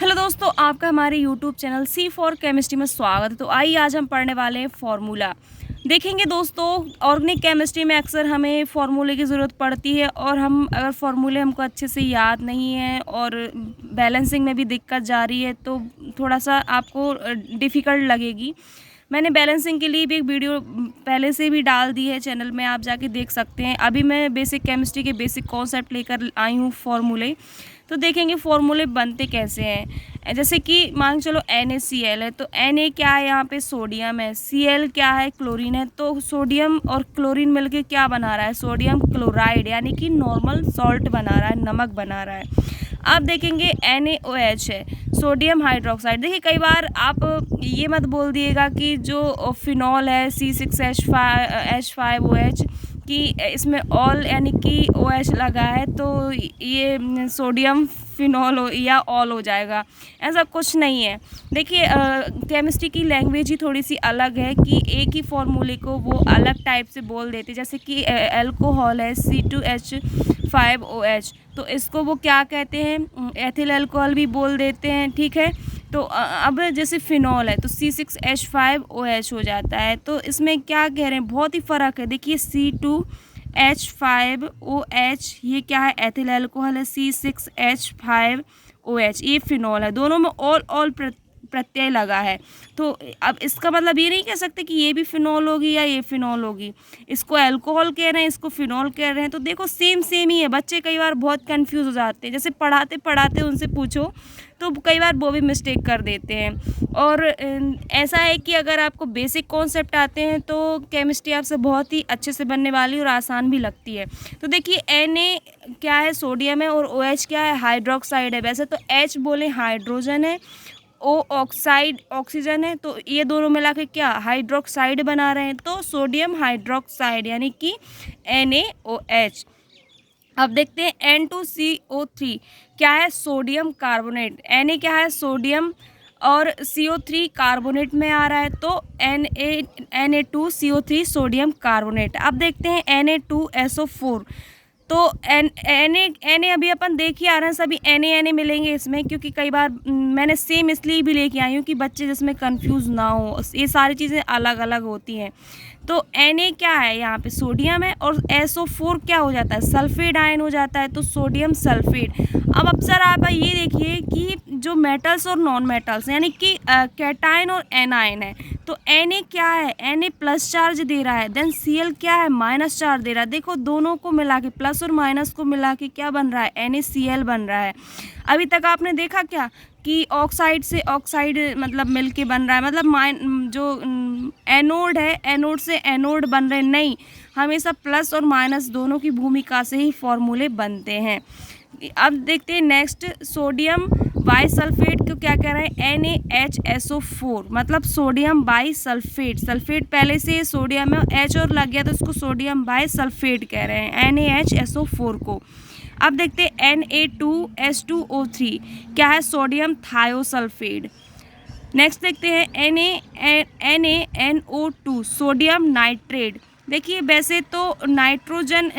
Hello दोस्तों, आपका हमारे YouTube channel C for chemistry में स्वागत है। तो आइए आज हम पढ़ने वाले हैं फार्मूला। देखेंगे दोस्तों, ऑर्गेनिक केमिस्ट्री में अक्सर हमें फार्मूले की ज़रूरत पड़ती है और हम अगर फार्मूले हमको अच्छे से याद नहीं है और बैलेंसिंग में भी दिक्कत जा रही है तो थोड़ा सा आपको डिफ़िकल्ट लगेगी। मैंने बैलेंसिंग के लिए भी एक वीडियो पहले से भी डाल दी है चैनल में, आप जाके देख सकते हैं। अभी मैं बेसिक केमिस्ट्री के बेसिक कॉन्सेप्ट लेकर आई हूँ फार्मूले। तो देखेंगे फार्मूले बनते कैसे हैं। जैसे कि मान चलो NaCl है, तो Na क्या है, यहाँ पे सोडियम है, Cl क्या है, क्लोरीन है। तो सोडियम और क्लोरीन मिलके क्या बना रहा है, सोडियम क्लोराइड, यानी कि नॉर्मल सॉल्ट बना रहा है, नमक बना रहा है। अब देखेंगे NaOH है, सोडियम हाइड्रोक्साइड। देखिए कई बार आप ये मत बोल दिएगा कि जो फिनॉल है C6H5OH कि इसमें ऑल यानी कि OH लगा है तो ये सोडियम फिनॉल हो या ऑल हो जाएगा, ऐसा कुछ नहीं है। देखिए केमिस्ट्री की लैंग्वेज ही थोड़ी सी अलग है कि एक ही फार्मूले को वो अलग टाइप से बोल देते। जैसे कि अल्कोहल है C2H5OH, तो इसको वो क्या कहते हैं, एथिल अल्कोहल भी बोल देते हैं, ठीक है। तो अब जैसे फिनॉल है तो C6H5OH हो जाता है। तो इसमें क्या कह रहे हैं, बहुत ही फ़र्क है। देखिए C2H5OH ये क्या है, एथिल अल्कोहल है, C6H5OH ये फिनॉल है। दोनों में ऑल प्रत्यय लगा है। तो अब इसका मतलब ये नहीं कह सकते कि ये भी फिनॉल होगी या ये फिनॉल होगी। इसको अल्कोहल कह रहे हैं, इसको फिनॉल कह रहे हैं, तो देखो सेम ही है। बच्चे कई बार बहुत कंफ्यूज हो जाते हैं, जैसे पढ़ाते पढ़ाते उनसे पूछो तो कई बार वो भी मिस्टेक कर देते हैं। और ऐसा है कि अगर आपको बेसिक कॉन्सेप्ट आते हैं तो केमिस्ट्री आपसे बहुत ही अच्छे से बनने वाली और आसान भी लगती है। तो देखिए Na क्या है, सोडियम है, और OH क्या है, हाइड्रोक्साइड है। वैसे तो H बोले हाइड्रोजन है, O ऑक्साइड ऑक्सीजन है, तो ये दोनों मिला के क्या हाइड्रोक्साइड बना रहे हैं, तो सोडियम हाइड्रोक्साइड यानी कि NaOH। अब देखते हैं N2CO3 क्या है, सोडियम कार्बोनेट। Na क्या है, सोडियम, और CO3 कार्बोनेट में आ रहा है, तो Na2CO3 सोडियम कार्बोनेट। अब देखते हैं Na2SO4, तो Na अभी अपन देख ही आ रहे हैं, सभी Na मिलेंगे इसमें, क्योंकि कई बार मैंने सेम इसलिए भी लेके आई हूँ कि बच्चे जिसमें कंफ्यूज ना हो, ये सारी चीज़ें अलग अलग होती हैं। तो Na क्या है, यहाँ पे सोडियम है, और SO4 क्या हो जाता है, सल्फेट आयन हो जाता है, तो सोडियम सल्फेट। अब सर आप ये देखिए कि जो मेटल्स और नॉन मेटल्स यानी कि कैटायन और एनायन है, तो Na क्या है, Na प्लस चार्ज दे रहा है, देन Cl क्या है, माइनस चार्ज दे रहा है। देखो दोनों को मिला के, प्लस और माइनस को मिला के क्या बन रहा है, NaCl बन रहा है। अभी तक आपने देखा क्या कि ऑक्साइड से ऑक्साइड मतलब मिलके बन रहा है, मतलब जो एनोड है, एनोड से एनोड बन रहे, नहीं, हमेशा प्लस और माइनस दोनों की भूमिका से ही फॉर्मूले बनते हैं। अब देखते हैं नेक्स्ट, सोडियम बाइसल्फेट को क्या कह रहे हैं, NaHSO4, मतलब सोडियम बाइसल्फेट। सल्फेट पहले से सोडियम है, H और लग गया तो इसको सोडियम बाइसल्फेट कह रहे हैं, NaHSO4 को। अब देखते हैं Na2H2O3 क्या है, सोडियम थायोसल्फेट। नेक्स्ट देखते हैं NaNO2 सोडियम नाइट्रेट। देखिए वैसे तो नाइट्रोजन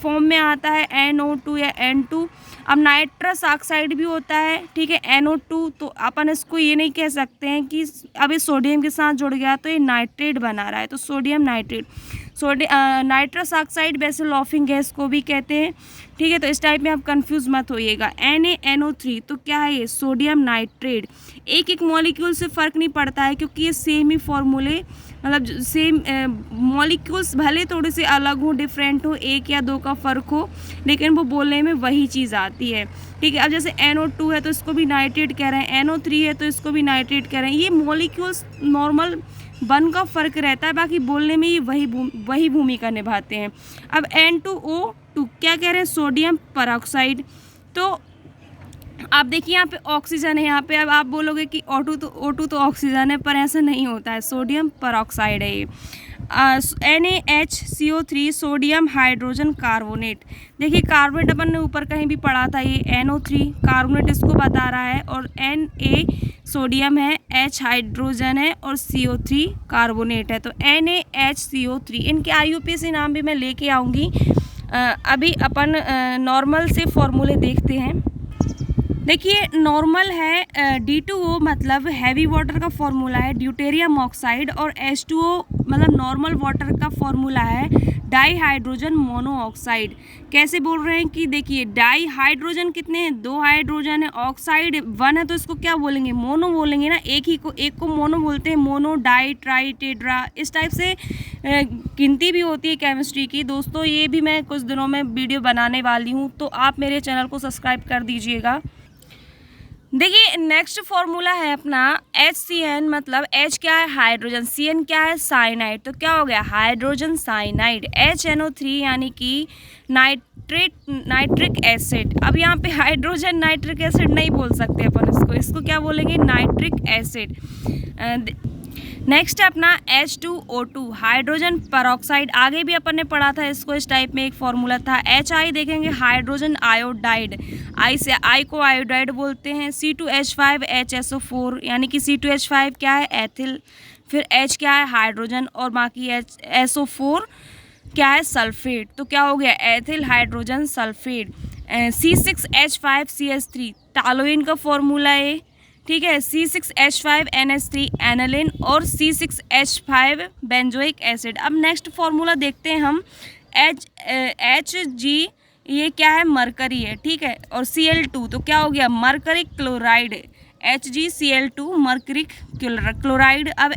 फॉर्म में आता है NO2 या N2, अब नाइट्रस ऑक्साइड भी होता है, ठीक है, NO2, तो अपन इसको ये नहीं कह सकते हैं कि अब ये सोडियम के साथ जुड़ गया तो ये नाइट्रेट बना रहा है, तो सोडियम नाइट्रेट। नाइट्रस ऑक्साइड वैसे लॉफिंग गैस को भी कहते हैं, ठीक है, तो इस टाइप में आप कंफ्यूज मत होइएगा। NaNO3 तो क्या है, ये सोडियम नाइट्रेट। एक एक मॉलिक्यूल से फ़र्क नहीं पड़ता है, क्योंकि ये सेम ही फॉर्मूले, मतलब सेम मॉलिक्यूल्स भले थोड़े से अलग हो, डिफरेंट हो, एक या दो का फ़र्क हो, लेकिन वो बोलने में वही चीज़ आती है, ठीक है। अब जैसे NO2 है तो इसको भी नाइट्रेट कह रहे हैं, NO3 है तो इसको भी नाइट्रेट कह रहे हैं। ये मॉलिक्यूल्स नॉर्मल बन का फ़र्क रहता है, बाकी बोलने में ही वही भूमिका निभाते हैं। अब N2O2 क्या कह रहे हैं, सोडियम परऑक्साइड। तो आप देखिए यहाँ पे ऑक्सीजन है, यहाँ पे अब आप बोलोगे कि O2 तो ऑक्सीजन है, पर ऐसा नहीं होता है, सोडियम परऑक्साइड है ये। NaHCO3 sodium hydrogen carbonate. देखिए कार्बोनेट अपन ने ऊपर कहीं भी पढ़ा था, ये NO3 कार्बोनेट इसको बता रहा है, और Na सोडियम है, H हाइड्रोजन है, और CO3 कार्बोनेट है, तो NaHCO3। इनके IUPAC नाम भी मैं लेके आऊँगी। अभी अपन नॉर्मल से फॉर्मूले देखते हैं। देखिए नॉर्मल है D2O मतलब हैवी वाटर का फॉर्मूला है ड्यूटेरियम ऑक्साइड, और H2O मतलब नॉर्मल वाटर का फॉर्मूला है डाई हाइड्रोजन मोनोऑक्साइड। कैसे बोल रहे हैं कि देखिए डाई हाइड्रोजन कितने हैं, 2 हाइड्रोजन है, ऑक्साइड 1 है, तो इसको क्या बोलेंगे, मोनो बोलेंगे ना। एक को मोनो बोलते हैं, मोनो, डाई, ट्राई, टेट्रा, इस टाइप से गिनती भी होती है केमिस्ट्री की। दोस्तों ये भी मैं कुछ दिनों में वीडियो बनाने वाली हूँ, तो आप मेरे चैनल को सब्सक्राइब कर दीजिएगा। देखिए नेक्स्ट फॉर्मूला है अपना HCN, मतलब H क्या है हाइड्रोजन, CN क्या है साइनाइड, तो क्या हो गया हाइड्रोजन साइनाइड, HNO3 यानी कि नाइट्रिक एसिड। अब यहाँ पे हाइड्रोजन नाइट्रिक एसिड नहीं बोल सकते अपन, इसको क्या बोलेंगे, नाइट्रिक एसिड। नेक्स्ट है अपना H2O2 हाइड्रोजन पेरोक्साइड। आगे भी अपन ने पढ़ा था इसको, इस टाइप में एक फॉर्मूला था। HI देखेंगे हाइड्रोजन आयोडाइड, आई को आयोडाइड बोलते हैं। C2H5 HSO4 यानी कि C2H5 क्या है एथिल, फिर H क्या है हाइड्रोजन, और बाकी SO4 क्या है सल्फेट, तो क्या हो गया एथिल हाइड्रोजन सल्फेट। C6H5CH3 टालोइन का फॉर्मूला है, ठीक है। C6H5NH3 एनालिन, और C6H5 बेंजोइक एसिड। अब नेक्स्ट फॉर्मूला देखते हैं हम, HG ये क्या है मरकरी है, ठीक है, और Cl2 तो क्या हो गया mercury chloride, HgCl2 mercury chloride. अब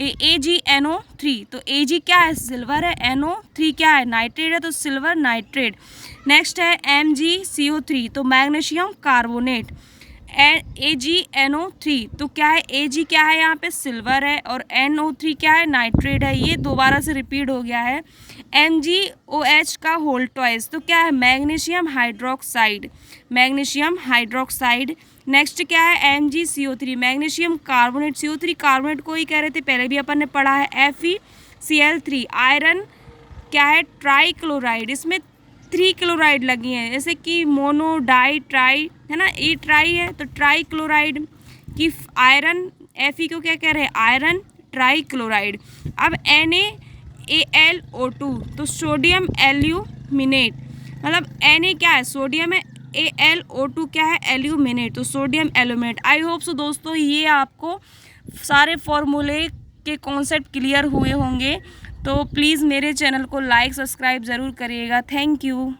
AgNO3 तो Ag क्या है सिल्वर है, NO3 क्या है नाइट्रेट है, तो सिल्वर नाइट्रेट। नेक्स्ट है MgCO3 तो मैग्नीशियम कार्बोनेट। AgNO3 तो क्या है, Ag क्या है यहाँ पे सिल्वर है, और NO3 क्या है नाइट्रेट है, ये दोबारा से रिपीट हो गया है। MgOH का होल ट्वाइस तो क्या है magnesium hydroxide, magnesium hydroxide. Next क्या है MgCO3 magnesium carbonate, CO3 carbonate को ही कह रहे थे, पहले भी अपन ने पढ़ा है। FeCl3 आयरन क्या है ट्राई क्लोराइड, इसमें 3 क्लोराइड लगी हैं, जैसे कि मोनो, डाई, ट्राई है ना, ये ट्राई है तो ट्राई क्लोराइड की आयरन, Fe को क्या कह रहे हैं आयरन ट्राई क्लोराइड। अब NaAlO2 तो सोडियम एल्यूमिनेट, मतलब Na क्या है सोडियम है, AlO2 क्या है एल्यूमिनेट, तो sodium aluminate. I hope so दोस्तों ये आपको सारे फॉर्मूले के कॉन्सेप्ट क्लियर हुए होंगे, तो प्लीज़ मेरे चैनल को लाइक सब्सक्राइब ज़रूर करिएगा। Thank you.